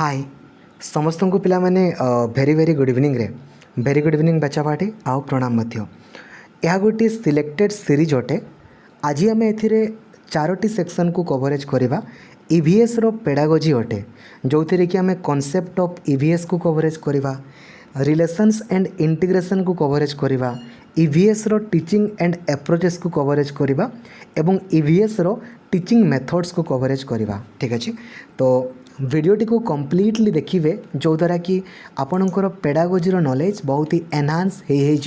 हाय समस्त को पिला माने भेरी भेरी गुड इवनिंग रे भेरी गुड इवनिंग बच्चा पार्टी आउ प्रणाम मध्य यह गोटे सिलेक्टेड सीरीज अटे। आज आम ए चारोटी सेक्शन को कवरेज करवा ईवीएस रो पेडागोजी अटे जो थी कि आम कॉन्सेप्ट ऑफ ईवीएस को कवरेज करवा रिलेशंस एंड इंटीग्रेशन को कवरेज करवा ईवीएस रो टीचिंग एंड एप्रोचेस को कवरेज करवा एवं ईवीएस रो टीचिंग मेथड्स को कवरेज करवा। ठीक अच्छे तो वीडियोटी को कम्प्लीटली देखिए जो द्वारा कि आपणकर पेडागोजीर नॉलेज बहुत ही एनहांस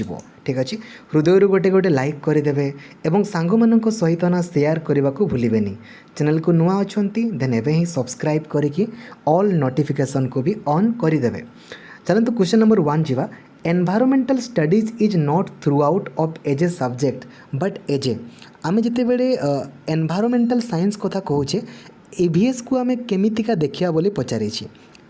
हो। ठीक अच्छे हृदय गोटे गोटे लाइक करदे और सांग मान सहित ना शेयर करने को भूलें। चैनल को नुआ अच्छा देन एवं ही सब्सक्राइब करके ऑल नोटिफिकेशन को भी ऑन करदे। चलते क्वेश्चन नंबर 1 जीवा। Environmental studies is not throughout of as a subject but as a आम जिते बड़े एनवायरमेंटल साइंस कथा कहे ईवीएस को आम केमितिका देखिया बोली पचारे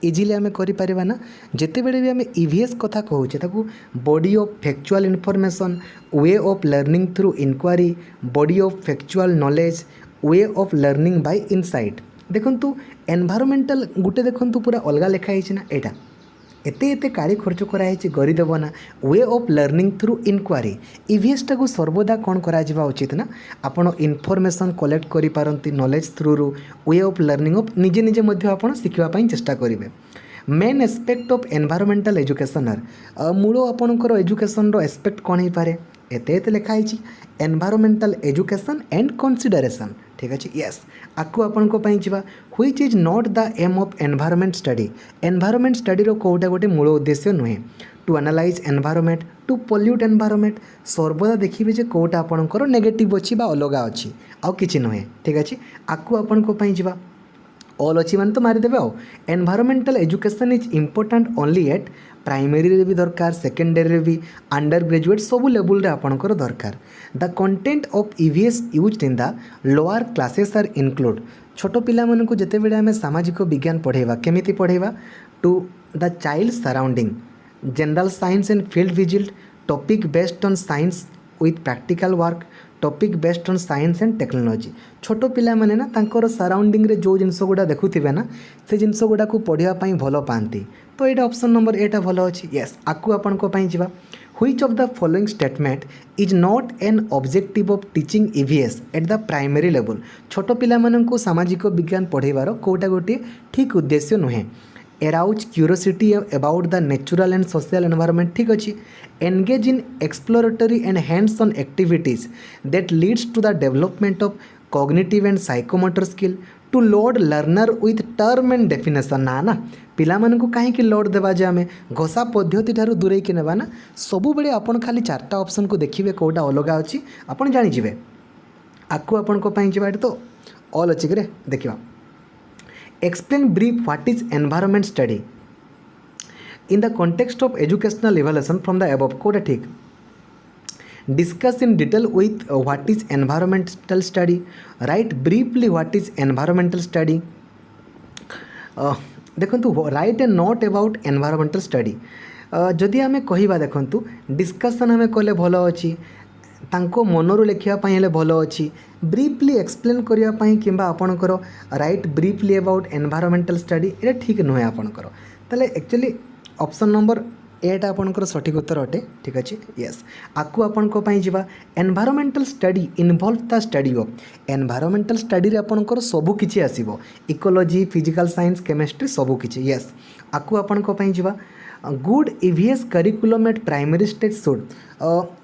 इजिली आम करें ना जिते बड़े भी आम ईवीएस कथा कहे ताकू body of factual information way of learning through inquiry body of factual knowledge way of learning by insight. देखंतु एनवायरमेंटल गुटे देखंतु पूरा अलग लिखाई ना एटा एते एते काड़ी खर्च कराई गरीदेव ना way of learning through inquiry EVS talk सर्वदा कौन करा उचित ना आपण इनफॉरमेशन कलेक्ट करि पारंती नॉलेज थ्रू रू वे ऑफ लर्निंग ऑफ निजे निजे मध्य आपण शिखिबा पई चेष्टा करिवे। Main aspect of environmental education मूल आपणकर एजुकेशन रो एस्पेक्ट कौन हो पारे एते एते लिखाई एनवायरमेंटल एजुकेशन एंड कंसीडरेशन। ठीक अच्छे यस आपको आपण को जावा which is not the aim of environment study. Environment study रो कोटा गोटे मूल उद्देश्य नुहे to analyse environment to pollute environment सर्वदा देखिए जे कोटा आपणकर नेगेटिव अच्छी अलग अच्छी आउ किछि नुहे। ठीक अच्छे आपको आपण को जावा ऑल अच्छी मान तो मारिदेवे आओ। Environmental education is important only eight primary भी दरकार सेकेंडरी भी अंडर ग्रेजुएट सबू लेवल रे आपणकर दरकार। The content of EVS used in the lower classes are include छोट पिला मानकु जेते बेले आमे सामाजिक विज्ञान पढ़ेवा केमिति पढ़ेवा to the child surrounding general science and field visit topic based on science with practical work topic based on science and technology. छोट पिला माने ना तांकर सराउंडिंग रे जो जिनस गुड़ा देखुथिबे ना से जिनस गुड़ा को पढ़िया पई भलो पांती तो एटा ऑप्शन नंबर एटा भलो अछि। यस आकु आपन को पई जिबा which of the following statement is not an objective of teaching EVS at the primary level. छोट पिला माननकु सामाजिक विज्ञान पढ़ेबार कोटा गोटे ठीक उद्देश्य नुहे। Arouse curiosity about the natural and social environment. ठीक अच्छे engage in exploratory and hands on activities that leads to the development of cognitive and psychomotor skill to load learner with term and definition ना पिला मानकु कहीं load देवा जे आम घोषा पद्धति ठारू दूरे कि नेबा ना सबु बेले आपन खाली 4टा ऑप्शन को देखिए कोटा अलग अच्छी आपन जानि जिवे। आकु आपन को पई जिबा तो ऑल अच्छी करे देखिबा। Explain brief what is environment study in the context of educational evaluation from the above Kota ठीक। Discuss in detail with what is environmental study write briefly what is environmental study देखंतु write a note about environmental study जदि आमे कहिबा देखंतु discussion आमे कले भलो अछि तांको मनरु लेखिया पई हेले भलो अछि ब्रीफली एक्सप्लेन करिया पई किंबा आपणकर right briefly about environmental study एटा ठीक नुहे आपणकर तले एक्चुअली ऑप्शन नंबर एटा आपणकर सठिक उत्तर अटे। ठीक अच्छे यस आकु आपन को पई जिबा environmental study involve the study of environmental study रे आपणकर सबु किछि आसीबो इकोलॉजी फिजिकल साइंस केमिस्ट्री सबु किछि। यस आकु आपन को पई जिबा good EVS curriculum at primary stage should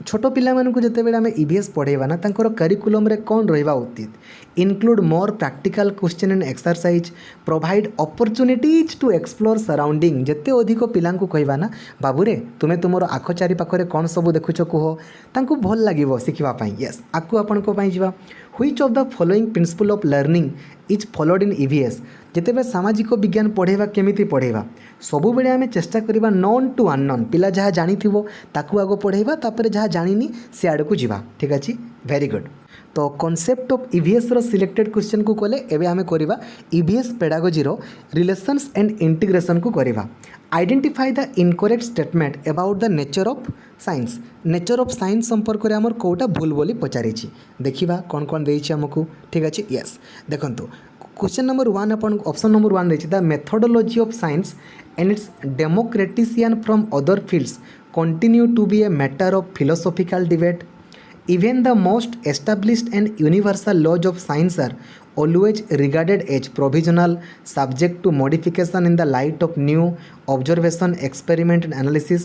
छोट पिला मानकु जते बेले आमे ईवीएस पढ़ेबा ना तांकर करिकुलम रे कोन रहबा उचित include more practical question and exercise provide opportunities to explore surrounding जेते अधिक पिला को कहबा ना बाबू रे तुमे तुमरो आख चारि पाखरे कोन सब देखुछ कुहो तांको भल लागिवो सिखिबा पई। यस आकु आपन को पई जिबा which of the following principle of learning is followed in EVS जेते बे सामाजिक विज्ञान पढ़ेबा केमिति पढ़ेबा सबु बेले आमे चेष्टा करिबा नॉन टू अननोन पिला जहा जानिथिबो ताकू आगो पढ़ेबा तापर जहा जानिनी से आड़ को जिबा। ठीक अछि वेरी गुड। तो कॉन्सेप्ट ऑफ ईवीएस रो सिलेक्टेड क्वेश्चन को कले एबे आमे करिबा ईवीएस पेडागोजी रो रिलेशंस एंड इंटीग्रेशन को करिबा। Identify the incorrect statement about the nature of science. Nature of science संपर्क में आमर कोटा भूल बोली पचारि देखिबा कौन कौन देइछि हमकु। ठीक अछि यस देखंतु क्वेश्चन नंबर 1 अपन ऑप्शन नंबर 1 रही the methodology of science and its demarcation from other fields continue to be a matter of philosophical debate. Even the most established and universal laws of science are always regarded as provisional, subject to modification in the light of new observation, experiment, and analysis.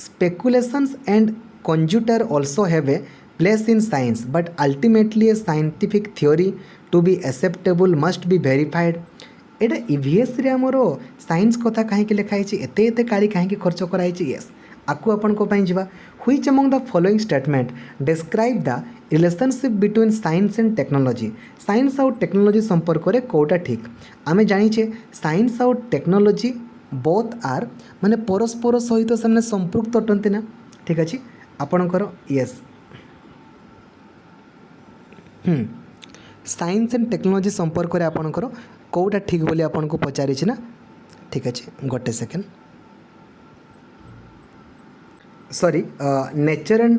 Speculations and conjecture also have a place in science, but ultimately a scientific theory to be acceptable must be verified. Etah EVS रे हमरो science कथा कहीं लिखाई एते एते काली कहीं खर्च कराई. यस आपको आपण को पाई जिबा which among the following statement describe the relationship between science and technology. Science और टेक्नोलॉजी संपर्क रे कोटा ठीक आमे जानिछे साइंस और टेक्नोलॉजी बोथ आर माने परस्पर सहित से संपृक्त अटंती ना. ठीक अछि आपणकर यस साइंस एंड टेक्नोलॉजी संपर्क रे आपणकर कोटा ठीक बोली आपन को पचारि ना. ठीक अच्छे गोटे सेकेंड सॉरी नेचर एंड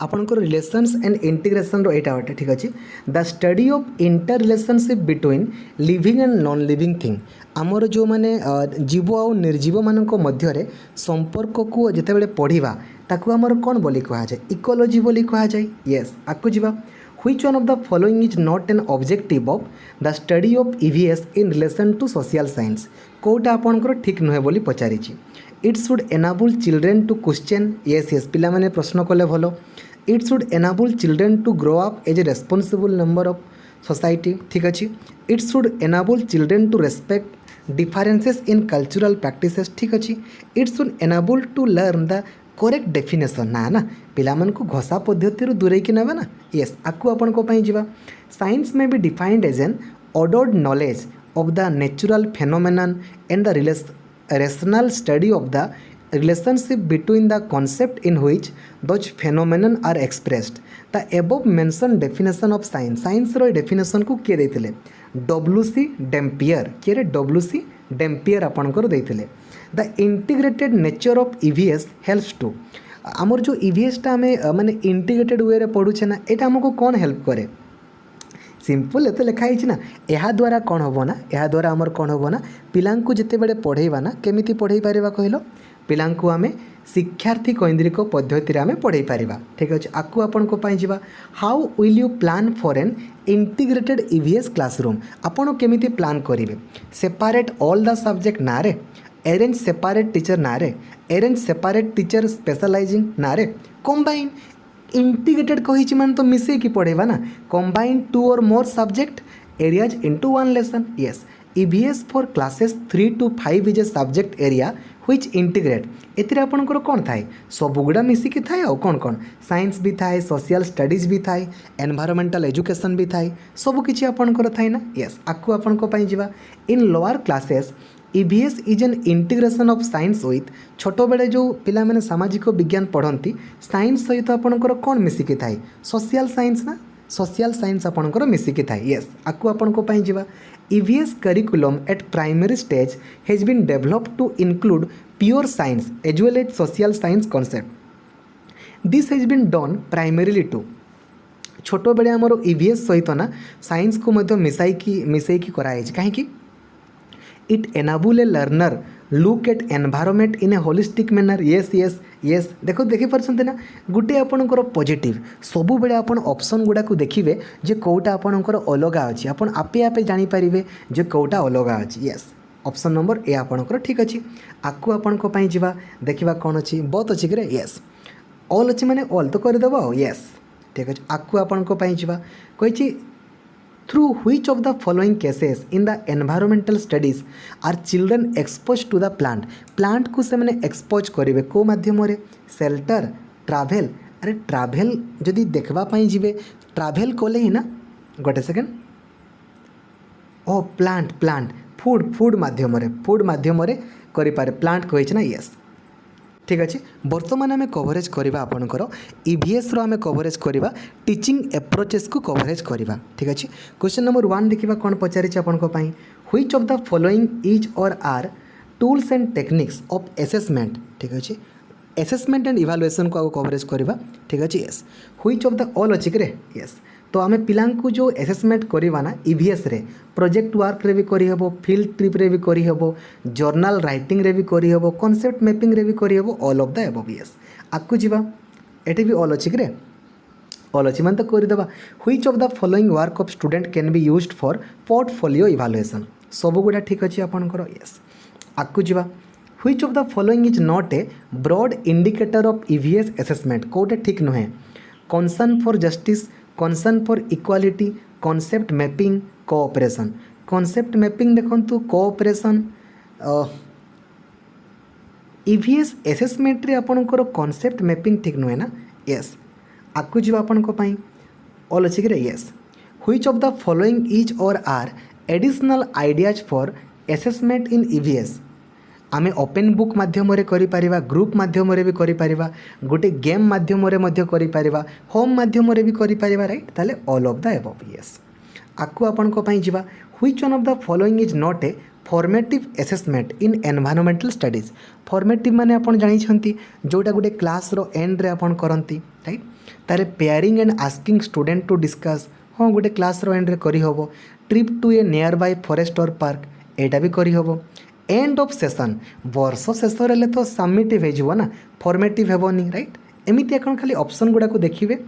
आपनकर रिलेशंस एंड इंटीग्रेशन रो एटा अटे. ठीक अच्छे the study of inter relationship between living and non living thing. आमर जो माने जीव और निर्जीव मानक मध्य रे संपर्क को जेतेबेले पढ़िबा ताकू आमर कोन बोली कहा जाय इकोलॉजी बोली कहा जाय. यस आकु जीवा which one of the following is not an objective of the study of EVS in relation to social science. Kota आपनकर ठीक नुहे बोली पचारि. It should enable children to question. yes पिला माने प्रश्न कले भलो. It should enable children to grow up as a responsible member of society. ठीक अछि. It should enable children to respect differences in cultural practices. ठीक अछि. It should enable to learn the correct definition ना पिलामान को घसा पद्धति दूरे की नेबे ना. यस आकु आपण को पाई जिबा साइंस में be defined as an ordered knowledge of the natural phenomenon and the rational study of the relationship between the concept in which those phenomenon are expressed. The above mention definition of science science रो definition को किए देथिले WC डेम्पियर. किए रे WC Dampier आपणकर देथिले. The integrated nature of EVS helps to आमर जो ईवीएसटा आम माने इंटीग्रेटेड वे रे पढ़ुचे ना एटा हमको कौन हेल्प करे सिंपल एत लिखाई ना. या द्वारा कौन हम ना या द्वारा आमर कौन हम ना पिलांकु जिते बड़े पढ़ेबा ना केमिति पढ़े पारिबा कहलो पिलांकु आमे शिक्षार्थी केन्द्रिक पद्धति आमे पढ़े पारिबा. ठीक अच्छे आकु आपण को पाई जिबा how will you plan for an integrated EVS classroom. आपण केमिति प्लान करिवे सेपरेट ऑल द सब्जेक्ट ना रे अरेंज सेपरेट टीचर ना रे अरेंज सेपरेट टीचर स्पेशलाइजिंग ना रे कंबाइन इंटीग्रेटेड कही मान तो मिसे की पढ़ेबा ना combine 2 or more subject areas into 1 lesson. Yes EVS for classes 3 to 5 is a subject area which integrate. एतिर आपनकर कोन थाए सबुगुडा मिसिकी थाए और कौन कौन साइंस भी थाए सोशल स्टडीज भी थाए एनवायरमेंटल एजुकेशन भी थाए सब किछि आपनकर थाए ना. यस आकु आपन को पाई जिबा इन lower classes EVS is an integration of science with छोट बेले जो पिला माने सामाजिक विज्ञान पढ़ती साइंस सहित आपनकर कौन मिसिकी थाए सोशल साइंस ना सोशल साइंस आपनकर मिसिकी थाए. यस आकु आपन को पाई जिबा EVS curriculum at primary stage has been developed to include pure science as well as social science concept. This has been done primarily to छोट बेले आमर ईवीएस सहित ना साइंस को मध्य मिसाई कराई कहीं it enable a learner look at environment in a holistic manner. Yes yes yes देखो देखी पार्छन्ते ना गुटे आपणकर पॉजिटिव सबु बेले आपण ऑप्शन गुडा को देखिबे जे कोटा आपणकर अलगा अछि आपण आपे आपे जानि परिबे जे कोटा अलगा अछि. यस ऑप्शन नंबर ए आपणकर ठीक अछि आकु आपण को पई जिबा देखिबा कोन अछि बहुत अछि करे. यस ऑल अछि माने ऑल तो कर देबो. यस ठीक अछि आकु आपण को पई जिबा कहिछि through which of the following cases in the environmental studies are children exposed to the plant को से मैंने expose करेंगे को माध्यम रे शेल्टर ट्रैवल. अरे ट्रैवल जदि देखबा पाई जिवे ट्रैवल कले ही ना गोटे सेकेंड ओ प्लांट फूड माध्यम रे करि पारे प्लांट कहिछ ना. यस ठीक अच्छे बर्तमान आम कवरेज करवा आपणकर ईवीएस रो आम कवरेज करवा टीचिंग एप्रोचेस को कवरेज करवा. ठीक अच्छे क्वेश्चन नंबर 1 देखा कौन पचारि आपण को पाई which of the following is or are tools and techniques of assessment. ठीक अच्छे असेसमेंट एंड इवालुएशन को कवरेज करवा. ठीक अच्छे yes which of the all अच्छी करे. यस तो आम पिला जो एसेसमेंट करवा ना ईवीएस रे प्रोजेक्ट वर्क रे भी करहब, फील्ड ट्रिप रे भी करहब, जर्नाल राइटिंग रे भी करहब, कॉन्सेप्ट मैपिंग रे भी करहब, all of the above yes. आगु जीवा एठी भी ऑल अछि रे, ऑल अच्छी मैंने तो करदेवा। Which of the following work of student can be used for portfolio evaluation, सब गुड़ा ठीक अच्छे आपंकर यस। आगु जावा which of the following is not a broad indicator of EVS assessment, कोटे ठीक नुहे। Concern for justice, concern for equality, concept mapping, cooperation. Concept mapping देखंतु, कोऑपरेशन ईवीएस असेसमेंट रे आपनकर कॉन्सेप्ट मैपिंग ठीक नुहे ना यस। आगु जी आपंपाई ऑल अच्छी कि yes. Which of the following is or are additional ideas for assessment in EVS, आमे ओपन बुक माध्यम करिपारिबा, ग्रुप माध्यम भी करिपारिबा, गोटे गेम माध्यम करिपारिबा, होम माध्यम भी करिपारिबा राइट। ताले all of the above yes. आकु आपंपाई जीवा which one of the following is not a formative assessment in environmental studies. Formative माने आपण जानिछंती जोटा गोटे क्लास रो एंड रे आपण करंती राइट। तारे pairing and asking student to discuss, हाँ गोटे क्लास रो एंड रे करी होबो। Trip to a nearby forest or park, एटा भी करी होबो। एंड ऑफ सेशन, वर्ष शेष रे तो सबमिटिव हो जिवो ना, फॉर्मेटिव हेबोनी राइट। एमिति आपण खाली ऑप्शन गुडा को देखिबे।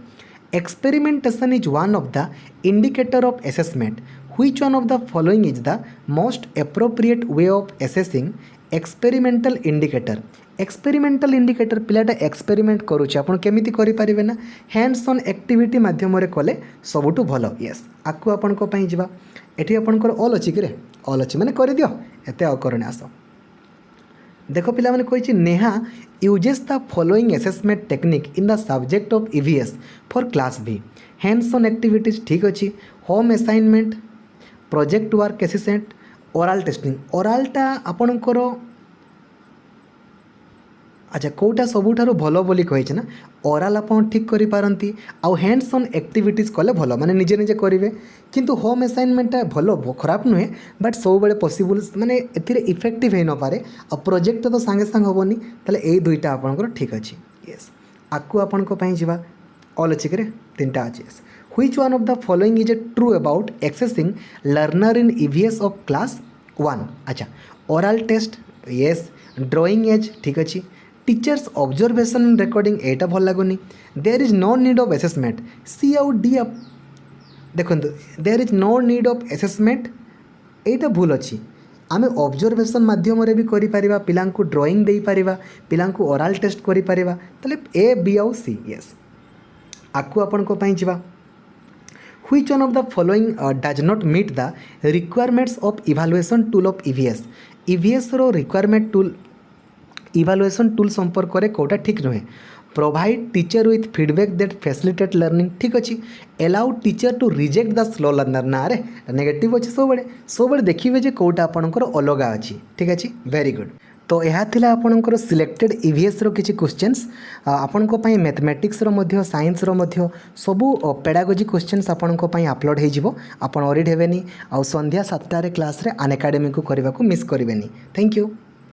Experimentation is one of the indicator of assessment, which one of the following is the most appropriate way of assessing experimental indicator. Experimental indicator पिलाटा एक्सपेरिमेंट करुचे आपण केमिति करि परिबे ना, हैंड्स ऑन एक्टिविटी माध्यम रे कले सबुठु भलो यस। आकु आपण को पई जिबा एठी आपणकर ऑल अछि कि रे, ऑल अछि माने करि दियो एते आ करने आस। देखो पिला माने कहिछि Neha uses the following assessment technique in the subject of EVS for class B. Hands on activities ठीक अछि, home assignment, project work assistant, oral testing. ओरालटा आपणकर अच्छा कौटा सबुठारु भलो बोली कहिছে ना, ओराल आपन ठीक करि पारंती। आउ हैंड्स ऑन एक्टिविटीज कले भलो माने निजे निजे करिवे, किंतु होम असाइनमेंट भलो खराब नुहे बट सब बेले पॉसिबल माने एथिरे इफेक्टिव हे न पारे। आ प्रोजेक्ट तो सांगे सांग होबनी, ताले ए दुईटा आपनकर ठीक अछि यस। आकु आपन को पई जिवा ऑल अछि करे तीनटा अछि yes. Which one of the following is a true about accessing learner in EVS of class 1। अच्छा oral test yes, drawing as ठीक अछि, टीचर्स ऑब्जर्वेशन एंड रिकॉर्डिंग एटा भल लागुनी। There is no need of assessment, C आउ D अप देखंतु there is no need of assessment एटा भूल अछि। आमे ऑब्जर्वेशन माध्यम रे भी करि परिबा, पिलांकु ड्राइंग देई परिबा, पिलांकु ओराल टेस्ट करि परिबा, तले ए बी आउ सी यस। आकु आपन को पई जिबा which one of the following does not meet the requirements of evaluation tool of EVS. EVS रो रिक्वायरमेंट टूल इवैल्यूएशन टूल संपर्क रे कोटा ठीक नुहे। Provide teacher with feedback that facilitate learning ठीक अच्छी। Allow teacher to reject the slow learner ना रे नेगेटिव अच्छे सब देखिए जे कोटा आपणकर अलग अच्छी ठीक अच्छे वेरी गुड। तो यह थिला आपणकर सिलेक्टेड ईवीएस रो किछि क्वेश्चंस आपणको पई मैथमेटिक्स रो मध्य साइंस रो मध्य सबु पेडागोजी क्वेश्चंस आपणको पई अपलोड हे जिवो। आपण ऑरिड हेबेनी आ संध्या 7 रे क्लास रे अनएकाडेमी को करबा को मिस करबेनी। Thank you.